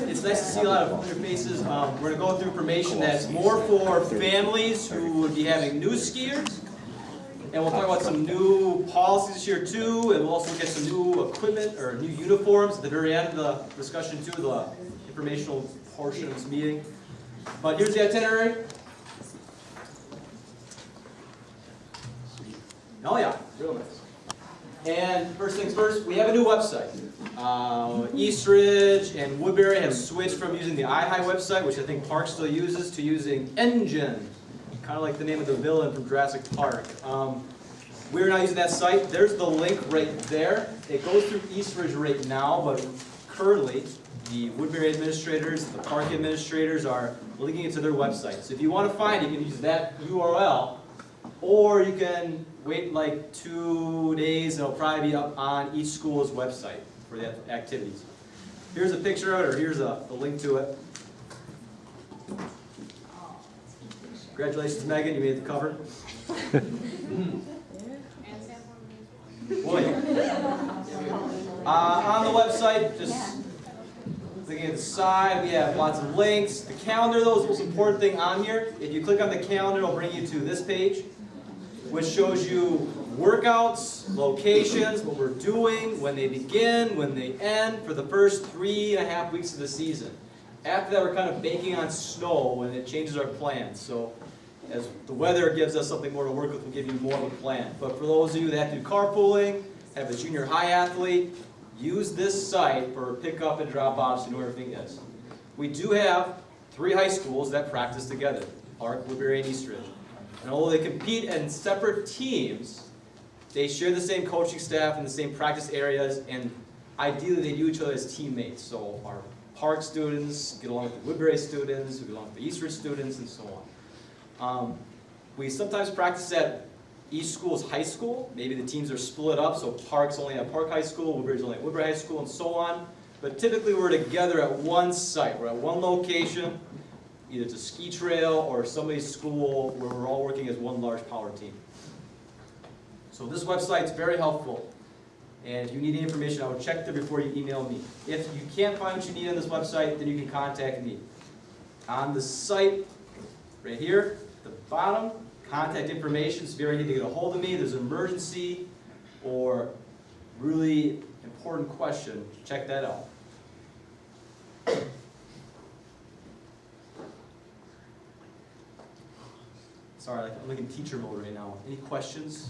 it's nice to see a lot of familiar faces. We're going to go through information that's more for families who would be having new skiers. And we'll talk about some new policies this year too, and we'll also get some new equipment or new uniforms at the very end of the discussion too, the informational portion of this meeting. But here's the itinerary. Oh yeah, real nice. And first things first, we have a new website. Eastridge and Woodbury have switched from using the iHigh website, which I think Park still uses, to using Engine. Kind of like the name of the villain from Jurassic Park. We're not using that site. There's the link right there. It goes through Eastridge right now, but currently the Woodbury administrators, the Park administrators are linking it to their website. So if you want to find it, you can use that URL, or you can wait like 2 days and it'll probably be up on each school's website for the activities. Here's a picture of it, or here's the link to it. Congratulations, Megan, you made the cover. Boy. On the website, just looking at the side, we have lots of links. The calendar, though, is the most important thing on here. If you click on the calendar, it'll bring you to this page, which shows you workouts, locations, what we're doing, when they begin, when they end, for the first 3.5 weeks of the season. After that, we're kind of banking on snow, and it changes our plans. So as the weather gives us something more to work with, we'll give you more of a plan. But for those of you that do carpooling, have a junior high athlete, use this site for pickup and drop-offs and where everything is. We do have 3 high schools that practice together, Park, Woodbury, and Eastridge. And although they compete in separate teams, they share the same coaching staff and the same practice areas, and ideally they view each other as teammates. So our Park students get along with the Woodbury students, who get along with the Eastridge students, and so on. We sometimes practice at each school's high school. Maybe the teams are split up, so Park's only at Park High School, Woodbury's only at Woodbury High School, and so on. But typically we're together at one site. We're at one location. Either it's a ski trail or somebody's school where we're all working as one large power team. So this website's very helpful. And if you need any information, I would check there before you email me. If you can't find what you need on this website, then you can contact me. On the site, right here, at the bottom, contact information. So if you ever need to get a hold of me, there's an emergency or really important question, check that out. Sorry, I'm like in teacher mode right now. Any questions?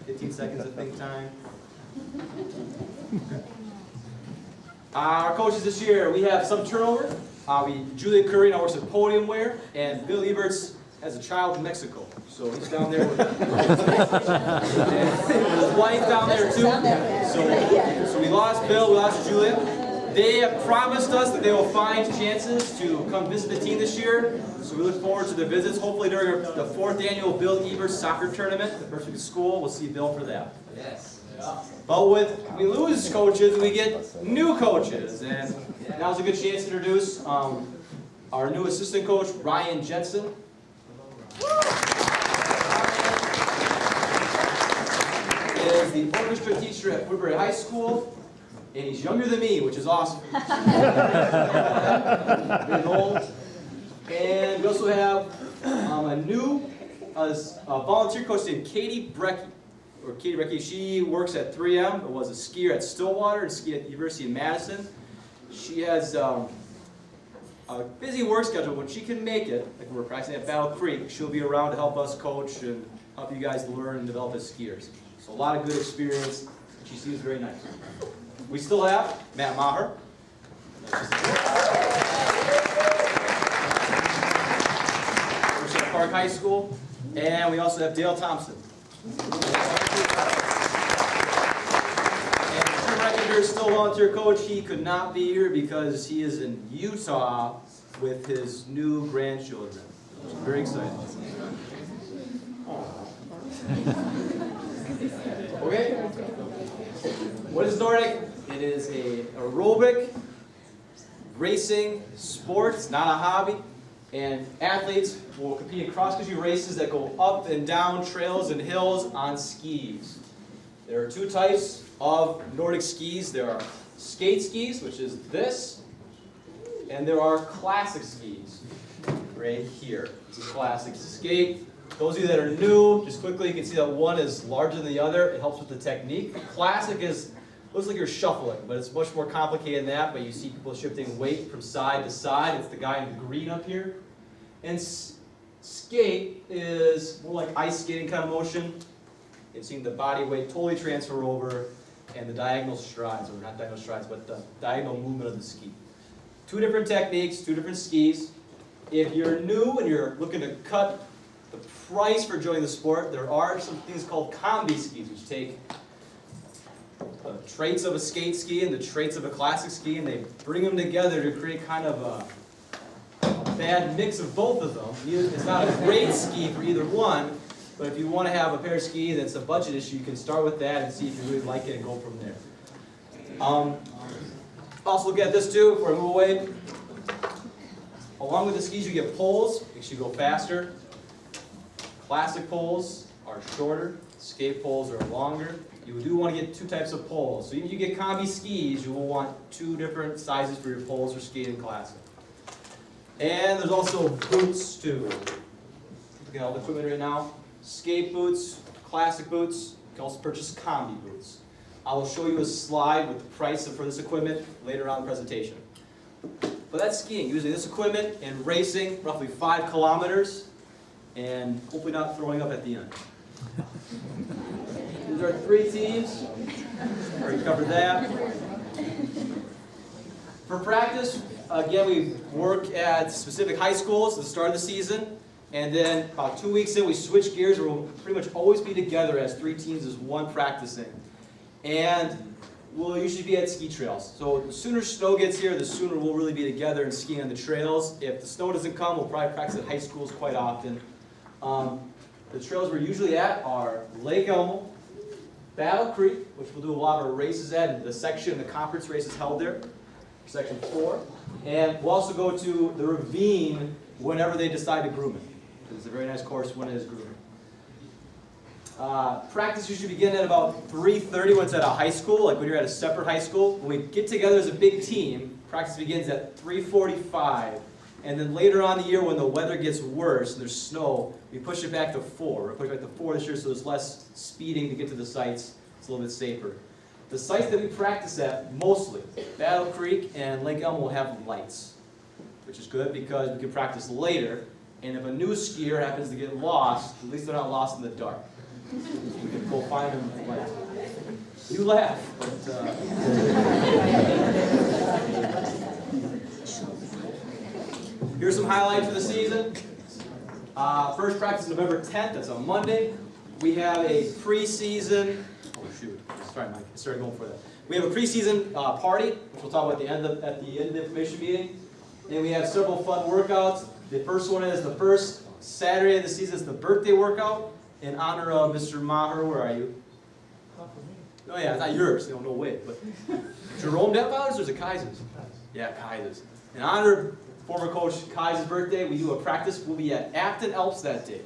15 seconds of think time. Our coaches this year, we have some turnover. Julia Curry now works at Podium Wear, and Bill Eberts has a child in Mexico. So he's down there with his wife down there too. So we lost Bill, we lost Julia. They have promised us that they will find chances to come visit the team this year. So we look forward to the visits. Hopefully during the 4th annual Bill Eberts soccer tournament, the first week of school, we'll see Bill for that. Yes. But we lose coaches, we get new coaches. And now's a good chance to introduce our new assistant coach, Ryan Jensen. He is the orchestra teacher at Woodbury High School, and he's younger than me, which is awesome. Getting old. And we also have a new volunteer coach named Katie Brecky. She works at 3M, but was a skier at Stillwater and skied at the University of Madison. She has a busy work schedule. When she can make it, like we're practicing at Battle Creek, she'll be around to help us coach and help you guys learn and develop as skiers. So a lot of good experience. She seems very nice. We still have Matt Maher. Works at Park High School. And we also have Dale Thompson. And Jim Reckinger is still a volunteer coach. He could not be here because he is in Utah with his new grandchildren. Very excited. Okay. What is Nordic? It is a aerobic racing sport. It's not a hobby. And athletes will compete in cross-country races that go up and down trails and hills on skis. There are 2 types of Nordic skis. There are skate skis, which is this, And there are classic skis right here. This is classic skate. Those of you that are new, just quickly, you can see that one is larger than the other. It helps with the technique. Classic looks like you're shuffling, but it's much more complicated than that. But you see people shifting weight from side to side. It's the guy in the green up here. And skate is more like ice skating kind of motion. You've seen the body weight totally transfer over, and the diagonal strides, or not diagonal strides, but the diagonal movement of the ski. Two different techniques, two different skis. If you're new and you're looking to cut the price for joining the sport, there are some things called combi skis, which take the traits of a skate ski and the traits of a classic ski, and they bring them together to create kind of a bad mix of both of them. It's not a great ski for either one, but if you want to have a pair of skis that's a budget issue, you can start with that and see if you really like it and go from there. Also look at this too before I move away. Along with the skis, you get poles, makes you go faster. Classic poles are shorter, skate poles are longer. You do want to get two types of poles. So even if you get combi skis, you will want two different sizes for your poles for skating classic. And there's also boots too. Look at all the equipment right now. Skate boots, classic boots. You can also purchase combi boots. I will show you a slide with the price for this equipment later on in the presentation. But that's skiing. Using this equipment and racing roughly 5 kilometers and hopefully not throwing up at the end. These are 3 teams. Already covered that. For practice, again, we work at specific high schools at the start of the season. And then about 2 weeks in, we switch gears. We'll pretty much always be together as 3 teams as one practicing. And we'll usually be at ski trails. So the sooner snow gets here, the sooner we'll really be together and skiing on the trails. If the snow doesn't come, we'll probably practice at high schools quite often. The trails we're usually at are Lake Elmo, Battle Creek, which we'll do a lot of our races at, and the section, the conference races held there, section 4. And we'll also go to the ravine whenever they decide to groom it. It's a very nice course when it is groomed. Practice usually begin at about 3:30 when it's at a high school, like when you're at a separate high school. When we get together as a big team, practice begins at 3:45. And then later on in the year when the weather gets worse and there's snow, we push it back to 4. We're pushing it back to 4 this year so there's less speeding to get to the sites. It's a little bit safer. The sites that we practice at, mostly, Battle Creek and Lake Elmo, will have lights, which is good because we can practice later. And if a new skier happens to get lost, at least they're not lost in the dark. We can go find them with lights. You laugh, but here's some highlights for the season. First practice is November 10th. That's on Monday. We have a preseason. Oh shoot! Sorry, Mike. I started going for that. We have a preseason party, which we'll talk about at the end of the information meeting. And we have several fun workouts. The first one is the first Saturday of the season. It's the birthday workout in honor of Mr. Maher. Where are you? Oh yeah, it's not yours. No way. But Jerome Detweiler's or is it Kaiser's? Yeah, Kaiser's. In honor of former coach Kaiser's birthday, we do a practice. We'll be at Afton Alps that day.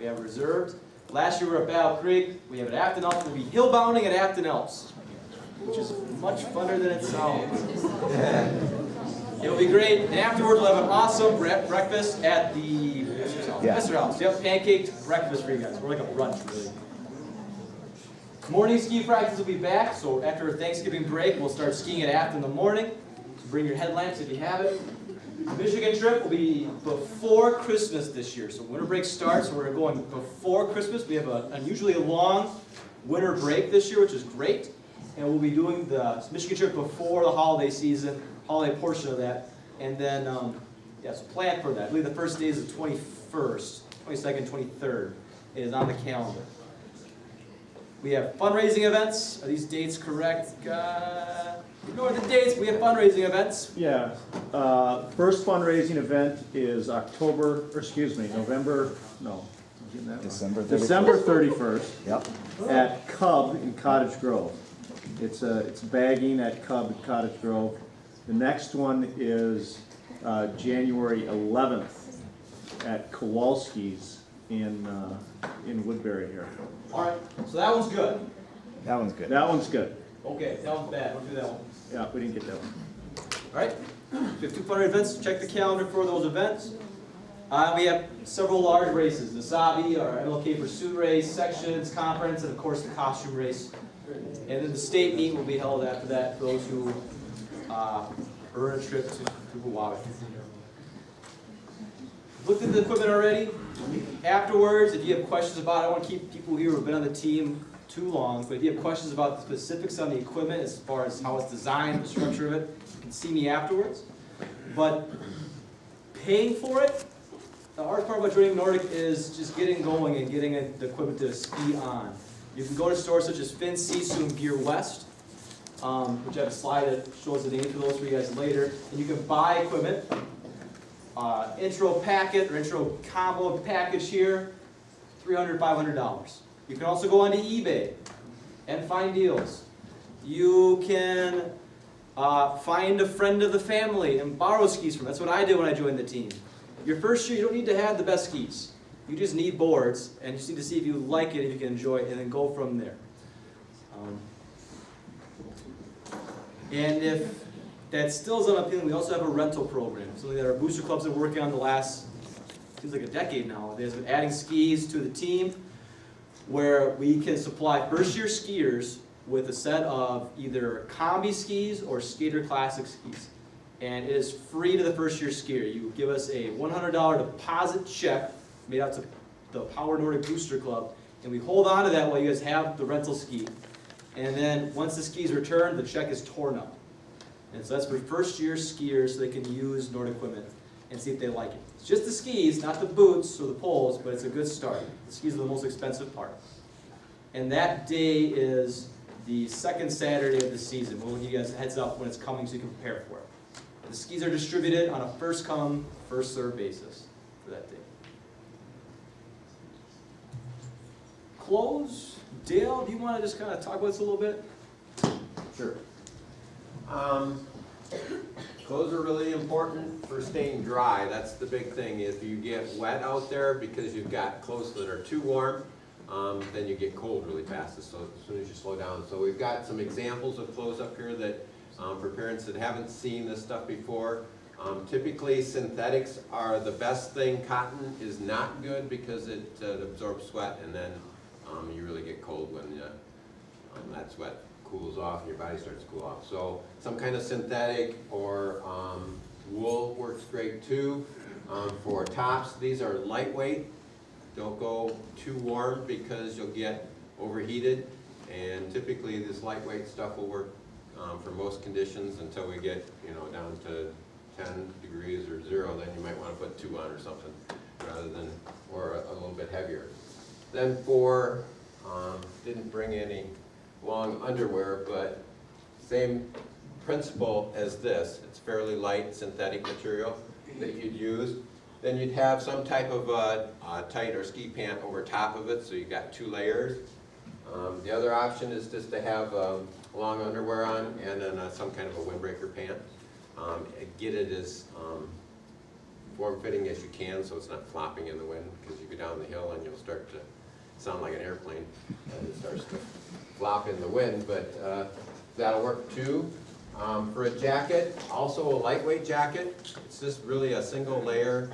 We have reserved. Last year we were at Battle Creek. We have it at Afton Alps. We'll be hill bounding at Afton Alps, which is much funner than it sounds. It'll be great. And afterwards, we'll have an awesome breakfast at the Mr. House. Yep, pancaked breakfast for you guys. We're like a brunch, really. Morning ski practice will be back. So after Thanksgiving break, we'll start skiing at Afton in the morning. So bring your headlamps if you have it. The Michigan trip will be before Christmas this year. So winter break starts, so we're going before Christmas. We have an unusually long winter break this year, which is great. And we'll be doing the Michigan trip before the holiday season. Holiday portion of that, and then, so plan for that. I believe the first day is the 21st, 22nd, 23rd is on the calendar. We have fundraising events. Are these dates correct? Ignore the dates, we have fundraising events. Yeah, first fundraising event is December 31st. Yep. At Cub in Cottage Grove. It's bagging at Cub in Cottage Grove. The next one is January 11th at Kowalski's in Woodbury here. All right, so that one's good. That one's good. That one's good. Okay, that one's bad. Don't do that one. Yeah, we didn't get that one. All right, We have 200 events. Check the calendar for those events. We have several large races: the Sabi, our MLK Pursuit race, sections, conference, and of course the costume race. And then the state meet will be held after that for those who earn a trip to Hawaii. Looked at the equipment already. Afterwards, if you have questions about it, I don't want to keep people here who have been on the team too long, but if you have questions about the specifics on the equipment as far as how it's designed, the structure of it, you can see me afterwards. But paying for it, the hard part about joining Nordic is just getting going and getting the equipment to ski on. You can go to stores such as Finn, Sisu, and Gear West, which I have a slide that shows the names for those for you guys later, and you can buy equipment. Intro packet or intro combo package here, $300, $500. You can also go onto eBay and find deals. You can find a friend of the family and borrow skis from them. That's what I did when I joined the team. Your first year, you don't need to have the best skis. You just need boards, and you just need to see if you like it, if you can enjoy it, and then go from there. And if that still is unappealing, we also have a rental program, something that our booster clubs are working on the last, seems like a decade now. They've been adding skis to the team, where we can supply first-year skiers with a set of either combi skis or skater classic skis. And it is free to the first-year skier. You give us a $100 deposit check made out to the Power Nordic Booster Club, and we hold on to that while you guys have the rental ski. And then once the ski is returned, the check is torn up. And so that's for first-year skiers so they can use Nordic equipment and see if they like it. It's just the skis, not the boots or the poles, but it's a good start. The skis are the most expensive part. And that day is the second Saturday of the season. We'll give you guys a heads up when it's coming so you can prepare for it. The skis are distributed on a first-come, first-served basis for that day. Clothes. Dale, do you want to just kind of talk about this a little bit? Sure. Clothes are really important for staying dry. That's the big thing. If you get wet out there because you've got clothes that are too warm, then you get cold really fast as soon as you slow down. So we've got some examples of clothes up here that for parents that haven't seen this stuff before. Typically synthetics are the best thing. Cotton is not good because it absorbs sweat, and then you really get cold when that sweat cools off and your body starts to cool off. So some kind of synthetic or wool works great too. For tops, these are lightweight. Don't go too warm because you'll get overheated. And typically this lightweight stuff will work for most conditions until we get down to 10 degrees or 0. Then you might want to put 2 on or something rather than, or a little bit heavier. Then for, didn't bring any long underwear, but same principle as this. It's fairly light synthetic material that you'd use. Then you'd have some type of tight or ski pant over top of it, so you've got 2 layers. The other option is just to have long underwear on and then some kind of a windbreaker pant. Get it as form-fitting as you can so it's not flopping in the wind, because you go down the hill and you'll start to sound like an airplane and it starts to flop in the wind, but that'll work too. For a jacket, also a lightweight jacket. It's just really a single layer.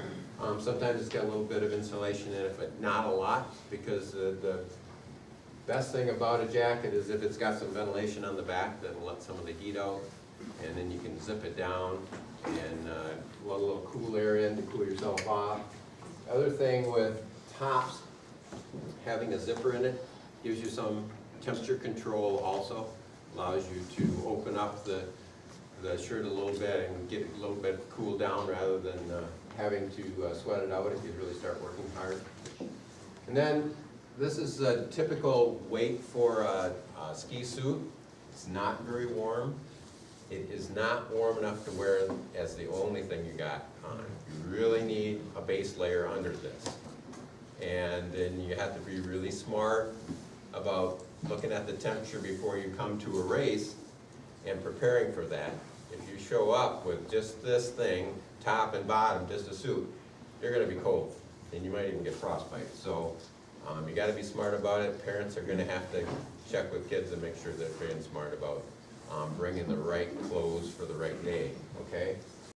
Sometimes it's got a little bit of insulation in it, but not a lot, because the best thing about a jacket is if it's got some ventilation on the back that'll let some of the heat out, and then you can zip it down and let a little cool air in to cool yourself off. Other thing with tops, having a zipper in it gives you some temperature control also. Allows you to open up the shirt a little bit and get a little bit cooled down rather than having to sweat it out if you really start working hard. And then this is a typical weight for a ski suit. It's not very warm. It is not warm enough to wear as the only thing you got on. You really need a base layer under this. And then you have to be really smart about looking at the temperature before you come to a race and preparing for that. If you show up with just this thing, top and bottom, just a suit, you're going to be cold, and you might even get frostbite. So you got to be smart about it. Parents are going to have to check with kids and make sure they're being smart about bringing the right clothes for the right day, okay?